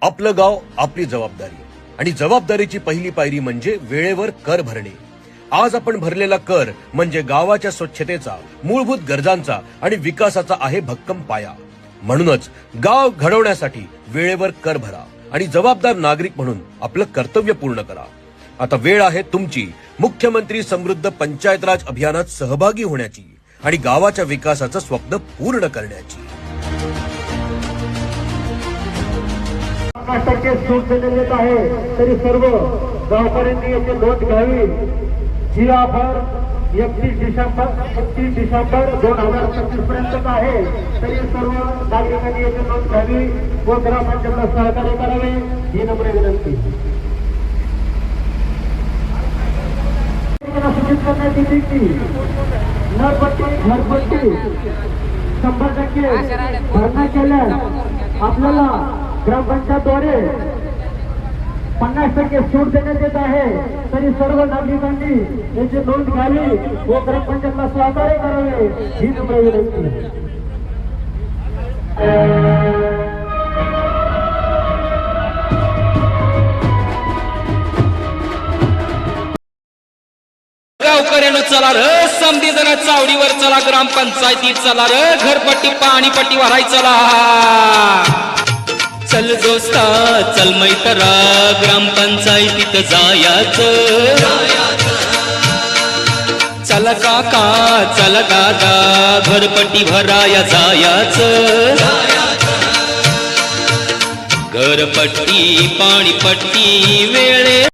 आपलं गाव आपली जबाबदारी आणि जबाबदारीची पहिली पायरी म्हणजे वेळेवर कर भरणे। आज आपण भरलेला कर म्हणजे गावाच्या स्वच्छतेचा, मूलभूत गरजांचा आणि विकासाचा आहे भक्कम पाया। म्हणूनच गाव घडवण्यासाठी वेळेवर कर भरा आणि जबाबदार नागरिक म्हणून आपलं कर्तव्य पूर्ण करा। आता वेळ आहे तुमची मुख्यमंत्री समृद्ध पंचायत राज अभियानात सहभागी होण्याची आणि गावाच्या विकासाचं स्वप्न पूर्ण करण्याची। 50% सूट देण्यात आहे, तरी सर्व गावकऱ्यांनी याची नोंद घ्यावी। ही ऑफर 31 डिसेंबर 2025 पर्यंत आहे, तरी सर्व नागरिकांनी याची नोंद घ्यावी व ग्रामपंचायतला सहकार्य करावे ही नम्र विनंती। सूचित करण्यात येते की घरपट्टी 100% भरणा केल्यास आपल्याला ग्रामपंचायतद्वारे 50% सूट देण्यात येत आहे, तरी सर्व नागरिकांनी याची नोंद घ्यावी व ग्रामपंचायतला सहकार्य करावे ही नम्र विनंती। गावकऱ्यानं चला र, समधी जण चावडीवर चला, ग्रामपंचायतीत चला र, घरपट्टी पाणीपट्टी भराय चला। चल दोस्ता चल मैत्रा, ग्रामपंचायतीत जायाचं। चल काका चल दादा, घरपट्टी भराया जायाचं। घरपट्टी पाणीपट्टी वेळे